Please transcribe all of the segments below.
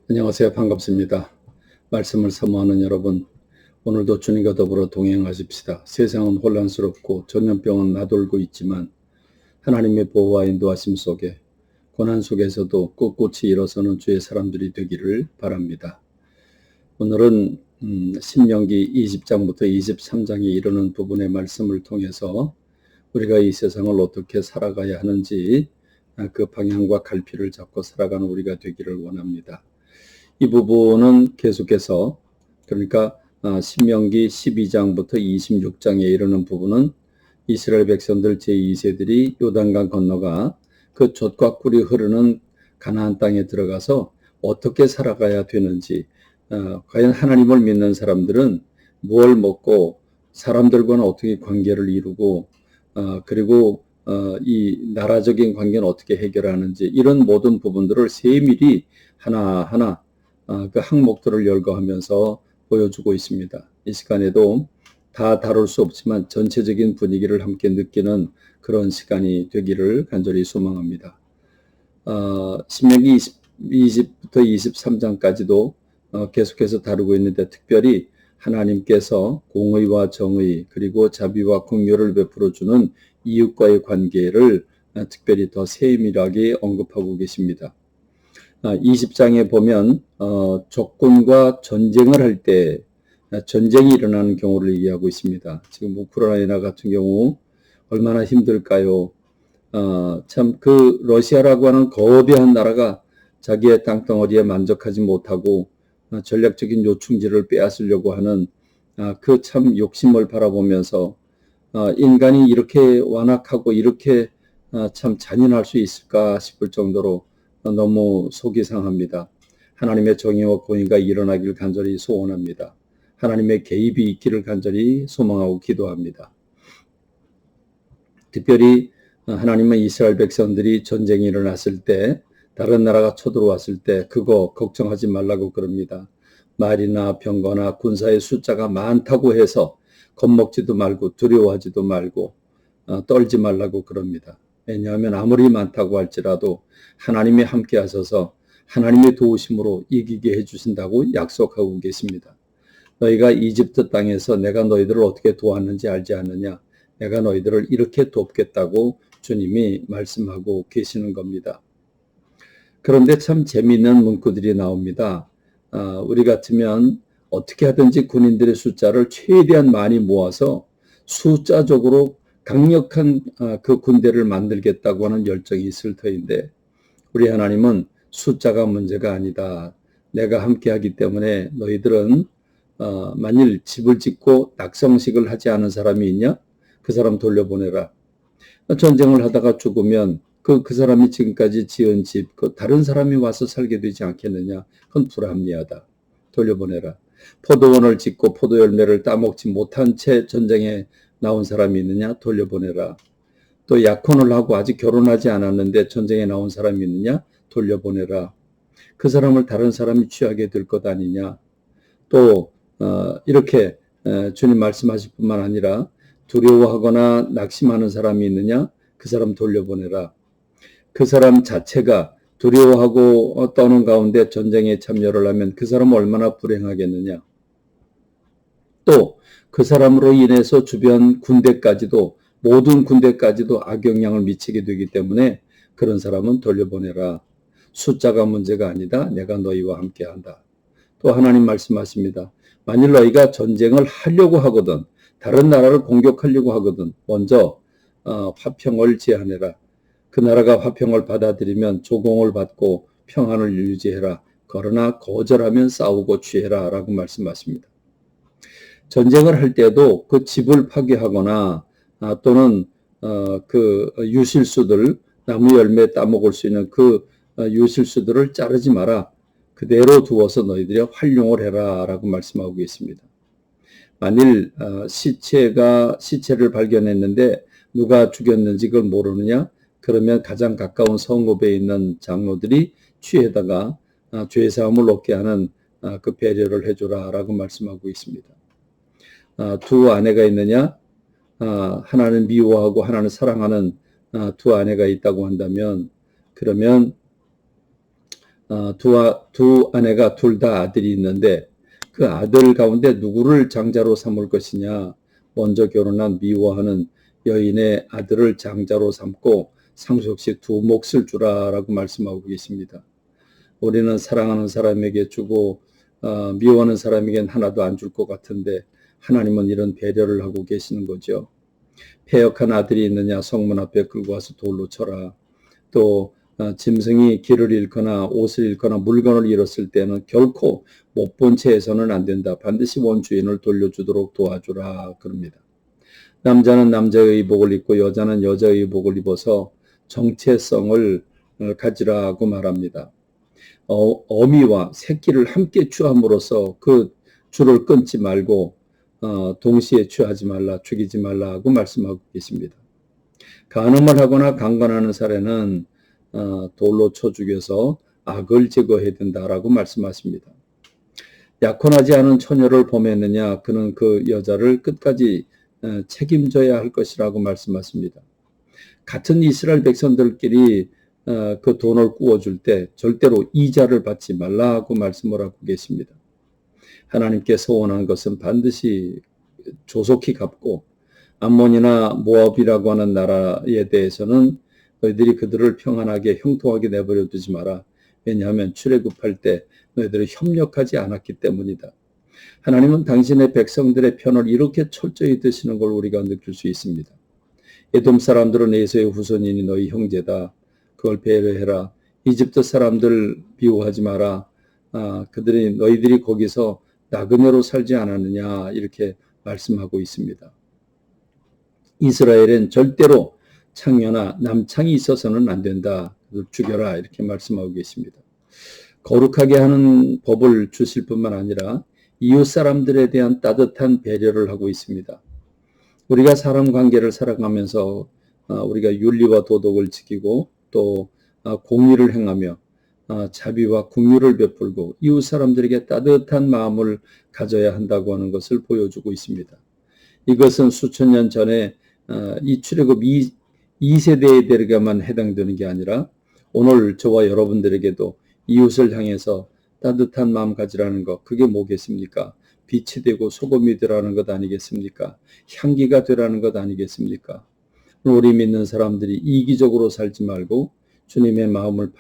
안녕하세요. 반갑습니다. 말씀을 사모하는 여러분, 오늘도 주님과 더불어 동행하십시다. 세상은 혼란스럽고 전염병은 나돌고 있지만 하나님의 보호와 인도하심 속에 고난 속에서도 꿋꿋이 일어서는 주의 사람들이 되기를 바랍니다. 오늘은 신명기 20장부터 23장에 이르는 부분의 말씀을 통해서 우리가 이 세상을 어떻게 살아가야 하는지 그 방향과 갈피를 잡고 살아가는 우리가 되기를 원합니다. 이 부분은 계속해서 그러니까 신명기 12장부터 26장에 이르는 부분은 이스라엘 백성들 제2세들이 요단강 건너가 그 젖과 꿀이 흐르는 가나안 땅에 들어가서 어떻게 살아가야 되는지, 과연 하나님을 믿는 사람들은 무엇을 먹고 사람들과는 어떻게 관계를 이루고 그리고 이 나라적인 관계는 어떻게 해결하는지, 이런 모든 부분들을 세밀히 하나하나 그 항목들을 열거하면서 보여주고 있습니다. 이 시간에도 다 다룰 수 없지만 전체적인 분위기를 함께 느끼는 그런 시간이 되기를 간절히 소망합니다. 신명기 20부터 23장까지도 계속해서 다루고 있는데, 특별히 하나님께서 공의와 정의 그리고 자비와 긍휼을 베풀어 주는 이웃과의 관계를 특별히 더 세밀하게 언급하고 계십니다. 20장에 보면 적군과 전쟁을 할 때 전쟁이 일어나는 경우를 얘기하고 있습니다. 지금 우크라이나 같은 경우 얼마나 힘들까요? 참 그 러시아라고 하는 거대한 나라가 자기의 땅덩어리에 만족하지 못하고 전략적인 요충지를 빼앗으려고 하는 그 참 욕심을 바라보면서 인간이 이렇게 완악하고 이렇게 참 잔인할 수 있을까 싶을 정도로 너무 속이 상합니다. 하나님의 정의와 공의가 일어나길 간절히 소원합니다. 하나님의 개입이 있기를 간절히 소망하고 기도합니다. 특별히 하나님은 이스라엘 백성들이 전쟁이 일어났을 때, 다른 나라가 쳐들어왔을 때 그거 걱정하지 말라고 그럽니다. 말이나 병거나 군사의 숫자가 많다고 해서 겁먹지도 말고 두려워하지도 말고 떨지 말라고 그럽니다. 왜냐하면 아무리 많다고 할지라도 하나님이 함께 하셔서 하나님의 도우심으로 이기게 해주신다고 약속하고 계십니다. 너희가 이집트 땅에서 내가 너희들을 어떻게 도왔는지 알지 않느냐? 내가 너희들을 이렇게 돕겠다고 주님이 말씀하고 계시는 겁니다. 그런데 참 재미있는 문구들이 나옵니다. 우리 같으면 어떻게 하든지 군인들의 숫자를 최대한 많이 모아서 숫자적으로 강력한 그 군대를 만들겠다고 하는 열정이 있을 터인데, 우리 하나님은 숫자가 문제가 아니다. 내가 함께하기 때문에 너희들은 만일 집을 짓고 낙성식을 하지 않은 사람이 있냐? 그 사람 돌려보내라. 전쟁을 하다가 죽으면 그 사람이 지금까지 지은 집, 다른 사람이 와서 살게 되지 않겠느냐? 그건 불합리하다. 돌려보내라. 포도원을 짓고 포도 열매를 따먹지 못한 채 전쟁에 나온 사람이 있느냐? 돌려보내라. 또 약혼을 하고 아직 결혼하지 않았는데 전쟁에 나온 사람이 있느냐? 돌려보내라. 그 사람을 다른 사람이 취하게 될 것 아니냐? 또 이렇게 주님 말씀하실 뿐만 아니라 두려워하거나 낙심하는 사람이 있느냐? 그 사람 돌려보내라. 그 사람 자체가 두려워하고 떠는 가운데 전쟁에 참여를 하면 그 사람은 얼마나 불행하겠느냐? 또 그 사람으로 인해서 주변 군대까지도, 모든 군대까지도 악영향을 미치게 되기 때문에 그런 사람은 돌려보내라. 숫자가 문제가 아니다. 내가 너희와 함께한다. 또 하나님 말씀하십니다. 만일 너희가 전쟁을 하려고 하거든, 다른 나라를 공격하려고 하거든, 먼저 화평을 제안해라. 그 나라가 화평을 받아들이면 조공을 받고 평안을 유지해라. 그러나 거절하면 싸우고 취해라 라고 말씀하십니다. 전쟁을 할 때도 그 집을 파괴하거나 또는 그 유실수들, 나무 열매 따먹을 수 있는 그 유실수들을 자르지 마라. 그대로 두어서 너희들이 활용을 해라 라고 말씀하고 계십니다. 만일 시체를 발견했는데 누가 죽였는지 그걸 모르느냐? 그러면 가장 가까운 성읍에 있는 장로들이 취해다가 죄사함을 얻게 하는 그 배려를 해줘라 라고 말씀하고 있습니다. 두 아내가 있느냐? 하나는 미워하고 하나는 사랑하는 두 아내가 있다고 한다면, 그러면 두 아내가 둘 다 아들이 있는데 그 아들 가운데 누구를 장자로 삼을 것이냐. 먼저 결혼한 미워하는 여인의 아들을 장자로 삼고 상속시 두 몫을 주라라고 말씀하고 계십니다. 우리는 사랑하는 사람에게 주고 미워하는 사람에겐 하나도 안 줄 것 같은데 하나님은 이런 배려를 하고 계시는 거죠. 패역한 아들이 있느냐 성문 앞에 끌고 와서 돌로 쳐라. 또 짐승이 길을 잃거나 옷을 잃거나 물건을 잃었을 때는 결코 못 본 채 해서는 안 된다. 반드시 원주인을 돌려주도록 도와주라 그럽니다. 남자는 남자의 의복을 입고 여자는 여자의 의복을 입어서 정체성을 가지라고 말합니다. 어미와 새끼를 함께 취함으로써 그 줄을 끊지 말고 동시에 취하지 말라, 죽이지 말라고 말씀하고 계십니다. 간음을 하거나 강간하는 사례는 돌로 쳐 죽여서 악을 제거해야 된다라고 말씀하십니다. 약혼하지 않은 처녀를 범했느냐 그는 그 여자를 끝까지 책임져야 할 것이라고 말씀하십니다. 같은 이스라엘 백성들끼리 그 돈을 꾸어줄 때 절대로 이자를 받지 말라고 말씀을 하고 계십니다. 하나님께서 원하는 것은 반드시 조속히 갚고 암몬이나 모압이라고 하는 나라에 대해서는 너희들이 그들을 평안하게 형통하게 내버려 두지 마라. 왜냐하면 출애굽할 때 너희들이 협력하지 않았기 때문이다. 하나님은 당신의 백성들의 편을 이렇게 철저히 드시는 걸 우리가 느낄 수 있습니다. 에돔 사람들은 에서의 후손이니 너희 형제다. 그걸 배려해라. 이집트 사람들 비호하지 마라. 너희들이 거기서 나그네로 살지 않았느냐 이렇게 말씀하고 있습니다. 이스라엘은 절대로 창녀나 남창이 있어서는 안 된다. 그걸 죽여라 이렇게 말씀하고 계십니다. 거룩하게 하는 법을 주실 뿐만 아니라 이웃 사람들에 대한 따뜻한 배려를 하고 있습니다. 우리가 사람 관계를 살아가면서 우리가 윤리와 도덕을 지키고 또 공의를 행하며 자비와 긍휼을 베풀고 이웃 사람들에게 따뜻한 마음을 가져야 한다고 하는 것을 보여주고 있습니다. 이것은 수천 년 전에 이 출애굽 2세대에게만 해당되는 게 아니라 오늘 저와 여러분들에게도 이웃을 향해서 따뜻한 마음 가지라는 것, 그게 뭐겠습니까? 빛이 되고 소금이 되라는 것 아니겠습니까? 향기가 되라는 것 아니겠습니까? 우리 믿는 사람들이 이기적으로 살지 말고 주님의 마음을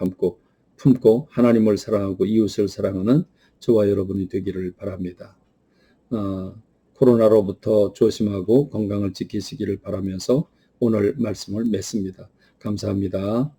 품고 하나님을 사랑하고 이웃을 사랑하는 저와 여러분이 되기를 바랍니다. 코로나로부터 조심하고 건강을 지키시기를 바라면서 오늘 말씀을 맺습니다. 감사합니다.